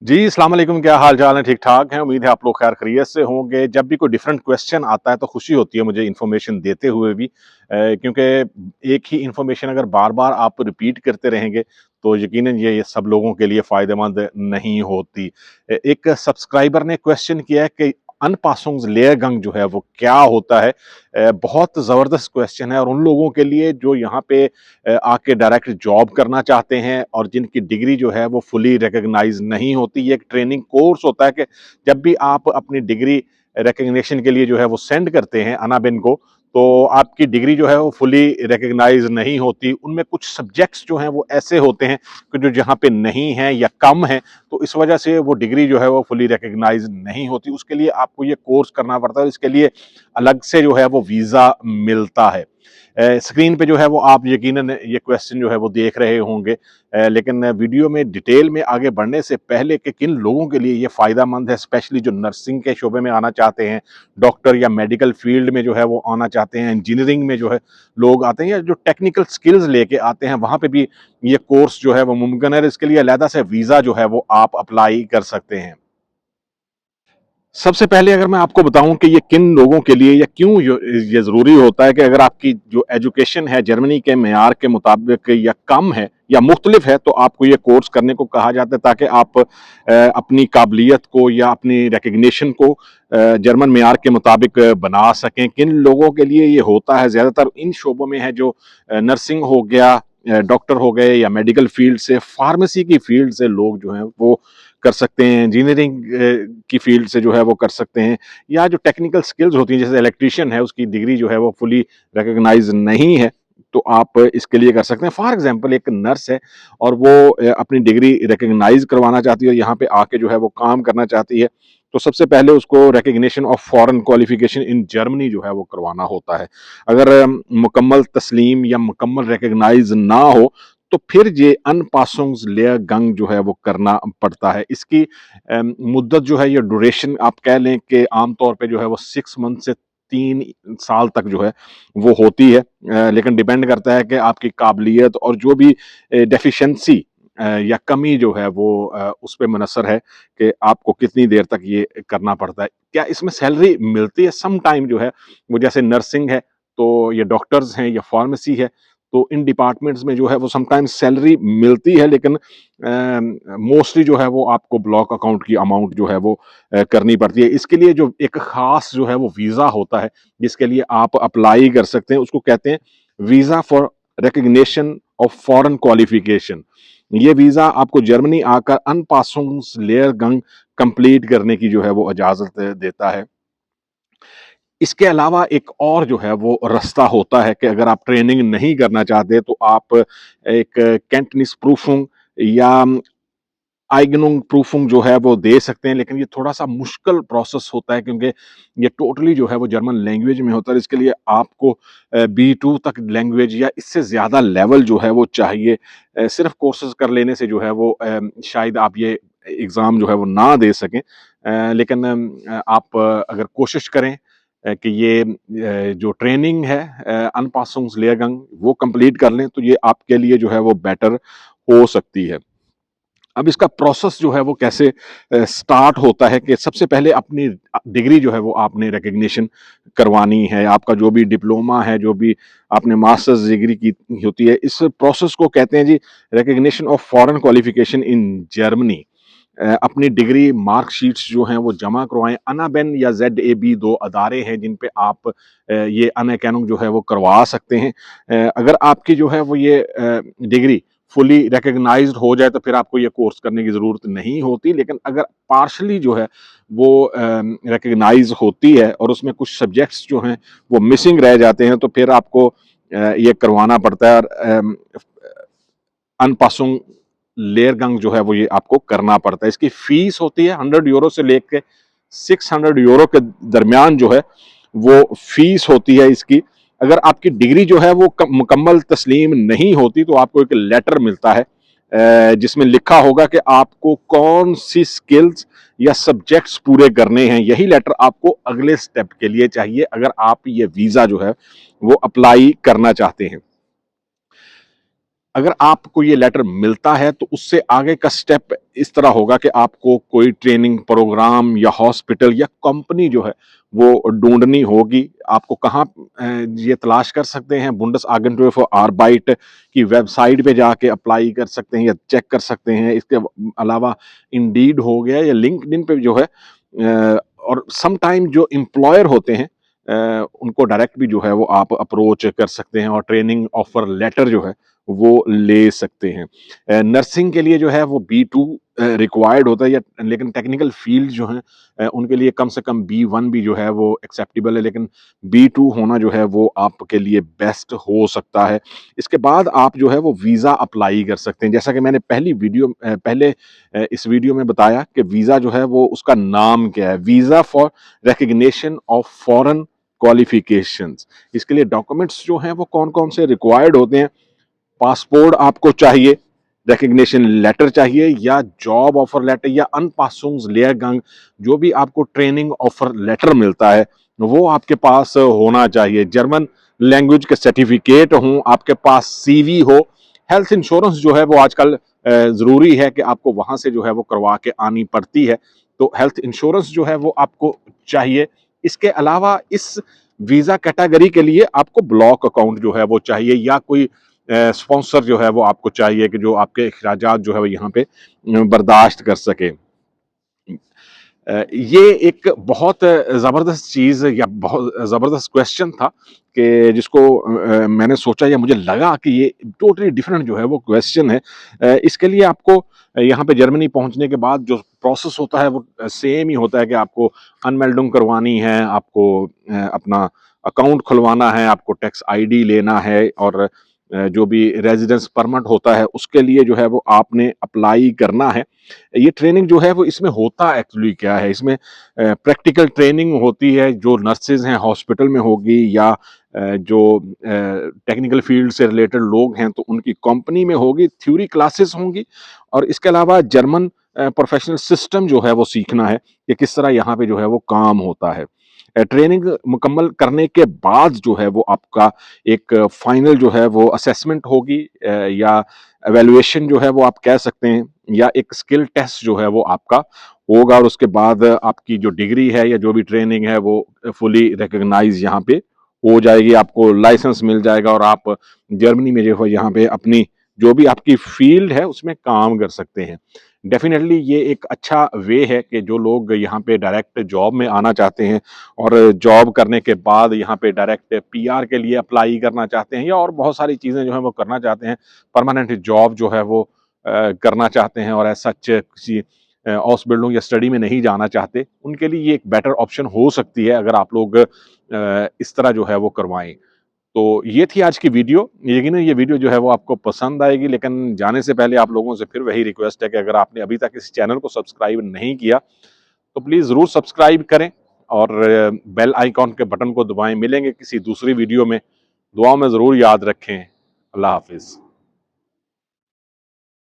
जी, अस्सलाम वालेकुम, क्या हाल चाल है? ठीक ठाक हैं, उम्मीद है आप लोग खैर खैरियत से होंगे। जब भी कोई डिफरेंट क्वेश्चन आता है तो खुशी होती है मुझे इन्फॉर्मेशन देते हुए भी, क्योंकि एक ही इन्फॉर्मेशन अगर बार बार आप रिपीट करते रहेंगे तो यकीनन ये सब लोगों के लिए फायदेमंद नहीं होती। एक सब्सक्राइबर ने क्वेश्चन किया है कि अनपासुंग्स जो है वो क्या होता है। बहुत ज़बरदस्त क्वेश्चन है और उन लोगों के लिए जो यहाँ पे आके डायरेक्ट जॉब करना चाहते हैं और जिनकी डिग्री जो है वो फुली रिकॉग्नाइज नहीं होती। ये एक ट्रेनिंग कोर्स होता है कि जब भी आप अपनी डिग्री रिकग्निशन के लिए जो है वो सेंड करते हैं अनाबिन को, तो आपकी डिग्री जो है वो फुली रिकग्नाइज नहीं होती। उनमें कुछ सब्जेक्ट्स जो हैं वो ऐसे होते हैं कि जो जहाँ पे नहीं है या कम है, तो इस वजह से वो डिग्री जो है वो फुली रिकग्नाइज नहीं होती। उसके लिए आपको ये कोर्स करना पड़ता है, इसके लिए अलग से जो है वो वीज़ा मिलता है। स्क्रीन पे जो है वो आप यकीनन ये क्वेश्चन जो है वो देख रहे होंगे, लेकिन वीडियो में डिटेल में आगे बढ़ने से पहले कि किन लोगों के लिए ये फ़ायदेमंद है, स्पेशली जो नर्सिंग के शोबे में आना चाहते हैं, डॉक्टर या मेडिकल फील्ड में जो है वो आना चाहते हैं, इंजीनियरिंग में जो है लोग आते हैं या जो टेक्निकल स्किल्स लेके आते हैं, वहाँ पे भी ये कोर्स जो है वो मुमकिन है। इसके लिए अलहदा से वीज़ा जो है वो आप अप्लाई कर सकते हैं। सबसे पहले अगर मैं आपको बताऊं कि ये किन लोगों के लिए या क्यों ये ज़रूरी होता है कि अगर आपकी जो एजुकेशन है जर्मनी के मेयार के मुताबिक या कम है या मुख्तलिफ है, तो आपको ये कोर्स करने को कहा जाता है ताकि आप अपनी काबिलियत को या अपनी रिकग्निशन को जर्मन मेयार के मुताबिक बना सकें। किन लोगों के लिए ये होता है? ज़्यादातर इन शोबों में है जो नर्सिंग हो गया, डॉक्टर हो गए या मेडिकल फील्ड से, फार्मेसी की फील्ड से लोग जो हैं वो कर सकते हैं, इंजीनियरिंग की फील्ड से जो है वो कर सकते हैं, या जो टेक्निकल स्किल्स होती हैं जैसे इलेक्ट्रीशियन है उसकी डिग्री जो है वो फुली रिकॉग्नाइज नहीं है, तो आप इसके लिए कर सकते हैं। फॉर एग्जांपल एक नर्स है और वो अपनी डिग्री रिकॉग्नाइज करवाना चाहती है और यहाँ पे आके जो है वो काम करना चाहती है, तो सबसे पहले उसको recognition of foreign qualification in Germany जो है वो करवाना होता है। अगर मुकम्मल तस्लीम या मुकम्मल रिकॉग्नाइज ना हो, तो फिर ये अनपासुंग्स जो है वो करना पड़ता है। इसकी मुद्दत जो है, ये ड्यूरेशन आप कह लें कि आमतौर पे जो है वो 6 मंथ से 3 साल तक जो है वो होती है। लेकिन डिपेंड करता है कि आपकी काबिलियत और जो भी डेफिशिएंसी या कमी जो है वो उस पे मुनहसर है कि आपको कितनी देर तक ये करना पड़ता है। क्या इसमें सैलरी मिलती है? सम टाइम जो है वो, जैसे नर्सिंग है, तो ये डॉक्टर्स हैं या फार्मेसी है, तो इन डिपार्टमेंट्स में जो है वो समटाइम्स सैलरी मिलती है, लेकिन मोस्टली जो है वो आपको ब्लॉक अकाउंट की अमाउंट जो है वो करनी पड़ती है। इसके लिए जो एक खास जो है वो वीज़ा होता है जिसके लिए आप अप्लाई कर सकते हैं, उसको कहते हैं visa for recognition of foreign qualification. ये वीज़ा आपको जर्मनी आकर अनपासुंग्स लेयरगंग कंप्लीट करने की जो है वो इजाज़त देता है। इसके अलावा एक और जो है वो रास्ता होता है कि अगर आप ट्रेनिंग नहीं करना चाहते तो आप एक कैंटनीस प्रूफुंग या आइगनुंग प्रूफुंग जो है वो दे सकते हैं, लेकिन ये थोड़ा-सा मुश्किल प्रोसेस होता है क्योंकि ये टोटली जो है वो जर्मन लैंग्वेज में होता है। इसके लिए आपको B2 तक लैंग्वेज या इससे ज़्यादा लेवल जो है वो चाहिए। सिर्फ़ कोर्सेज़ कर लेने से जो है वो शायद आप ये एग्ज़ाम जो है वो ना दे सकें। लेकिन आप अगर कोशिश करें कि ये जो ट्रेनिंग है अनपासुंग्स लेयरगंग वो कंप्लीट कर लें, तो ये आपके लिए जो है वो बेटर हो सकती है। अब इसका प्रोसेस जो है वो कैसे स्टार्ट होता है कि सबसे पहले अपनी डिग्री जो है वो आपने रिकग्निशन करवानी है। आपका जो भी डिप्लोमा है, जो भी आपने मास्टर्स डिग्री की होती है, इस प्रोसेस को कहते हैं जी recognition of foreign qualification in Germany. अपनी डिग्री मार्कशीट्स जो हैं वो जमा करवाएँ। अनाबेन या ज़ेडएबी 2 अदारे हैं जिन पे आप ये अनअकैडमिक जो है वो करवा सकते हैं। अगर आपकी जो है वो ये डिग्री फुली रिकॉग्नाइज्ड हो जाए तो फिर आपको ये कोर्स करने की ज़रूरत नहीं होती। लेकिन अगर पार्शियली जो है वो रिकॉग्नाइज़ होती है और उसमें कुछ सब्जेक्ट्स जो हैं वो मिसिंग रह जाते हैं, तो फिर आपको ये करवाना पड़ता है और अनपासुंग लेयरगंग जो है वो ये आपको करना पड़ता है। इसकी फीस होती है 100 यूरो से लेके 600 यूरो के दरमियान जो है वो फीस होती है इसकी। अगर आपकी डिग्री जो है वो मुकम्मल तस्लीम नहीं होती तो आपको एक लेटर मिलता है जिसमें लिखा होगा कि आपको कौन सी स्किल्स या सब्जेक्ट्स पूरे करने हैं। यही लेटर आपको अगले स्टेप के लिए चाहिए अगर आप ये वीज़ा जो है वो अप्लाई करना चाहते हैं। अगर आपको ये लेटर मिलता है तो उससे आगे का स्टेप इस तरह होगा कि आपको कोई ट्रेनिंग प्रोग्राम या हॉस्पिटल या कंपनी जो है वो ढूंढनी होगी। आपको कहाँ ये तलाश कर सकते हैं, बुंडेसआगेंटुर फॉर आर्बाइट की वेबसाइट पे जाके अप्लाई कर सकते हैं या चेक कर सकते हैं। इसके अलावा इंडीड हो गया या लिंक्डइन पे जो है और सम टाइम जो एम्प्लॉयर होते हैं उनको डायरेक्ट भी जो है वो आप अप्रोच कर सकते हैं और ट्रेनिंग ऑफर लेटर जो है वो ले सकते हैं। नर्सिंग के लिए जो है वो B2 रिक्वायर्ड होता है या लेकिन टेक्निकल फील्ड जो हैं उनके लिए कम से कम B1 भी जो है वो एक्सेप्टेबल है, लेकिन B2 होना जो है वो आपके लिए बेस्ट हो सकता है। इसके बाद आप जो है वो वीज़ा अप्लाई कर सकते हैं। जैसा कि मैंने पहले इस वीडियो में बताया कि वीज़ा जो है वो उसका नाम क्या है, visa for recognition of foreign qualifications. इसके लिए डॉक्यूमेंट्स जो हैं वो कौन-कौन से रिक्वायर्ड होते हैं। पासपोर्ट आपको चाहिए, रिकग्निशन लेटर चाहिए या जॉब ऑफर लेटर या अनपासुंग्सलेरगांग जो भी आपको ट्रेनिंग ऑफर लेटर मिलता है वो आपके पास होना चाहिए। जर्मन लैंग्वेज के सर्टिफिकेट हों, आपके पास सीवी हो। हेल्थ इंश्योरेंस जो है वो आजकल ज़रूरी है कि आपको वहाँ से जो है वो करवा के आनी पड़ती है, तो हेल्थ इंश्योरेंस जो है वो आपको चाहिए। इसके अलावा इस वीज़ा कैटेगरी के लिए आपको ब्लॉक अकाउंट जो है वो चाहिए या कोई स्पॉन्सर जो है वो आपको चाहिए कि जो आपके अखराजात जो है वो यहाँ पे बर्दाश्त कर सके। ये एक बहुत ज़बरदस्त चीज़ या बहुत ज़बरदस्त क्वेश्चन था कि जिसको मैंने सोचा या मुझे लगा कि ये टोटली डिफरेंट जो है वो क्वेश्चन है। इसके लिए आपको यहाँ पे जर्मनी पहुँचने के बाद जो प्रोसेस होता है वो सेम ही होता है कि आपको अनमेल्डिंग करवानी है, आपको अपना अकाउंट खुलवाना है, आपको टैक्स आईडी लेना है और जो भी रेज़िडेंस परमिट होता है उसके लिए जो है वो आपने अप्लाई करना है। ये ट्रेनिंग जो है वो इसमें होता एक्चुअली क्या है, इसमें प्रैक्टिकल ट्रेनिंग होती है जो नर्सेज हैं हॉस्पिटल में होगी या जो टेक्निकल फील्ड से रिलेटेड लोग हैं तो उनकी कंपनी में होगी, थ्योरी क्लासेस होंगी और इसके अलावा जर्मन प्रोफेशनल सिस्टम जो है वो सीखना है कि किस तरह यहाँ पे जो है वो काम होता है। ट्रेनिंग मुकम्मल करने के बाद जो है वो आपका एक फाइनल जो है वो असेसमेंट होगी या एवेल्युएशन जो है वो आप कह सकते हैं या एक स्किल टेस्ट जो है वो आपका होगा और उसके बाद आपकी जो डिग्री है या जो भी ट्रेनिंग है वो फुली रिकॉग्नाइज यहाँ पे हो जाएगी। आपको लाइसेंस मिल जाएगा और आप जर्मनी में जो है यहाँ पे अपनी जो भी आपकी फील्ड है उसमें काम कर सकते हैं। डेफिनेटली ये एक अच्छा वे है कि जो लोग यहाँ पे डायरेक्ट जॉब में आना चाहते हैं और जॉब करने के बाद यहाँ पे डायरेक्ट पीआर के लिए अप्लाई करना चाहते हैं या और बहुत सारी चीज़ें जो है वो करना चाहते हैं, परमानेंट जॉब जो है वो करना चाहते हैं और एज सच किसी हॉस्पिटलों या स्टडी में नहीं जाना चाहते, उनके लिए ये एक बेटर ऑप्शन हो सकती है अगर आप लोग इस तरह जो है वो करवाएं। तो ये थी आज की वीडियो। यकीनन ये वीडियो जो है वो आपको पसंद आएगी, लेकिन जाने से पहले आप लोगों से फिर वही रिक्वेस्ट है कि अगर आपने अभी तक इस चैनल को सब्सक्राइब नहीं किया तो प्लीज़ ज़रूर सब्सक्राइब करें और बेल आइकॉन के बटन को दबाएं। मिलेंगे किसी दूसरी वीडियो में, दुआओं में ज़रूर याद रखें। अल्लाह हाफिज़।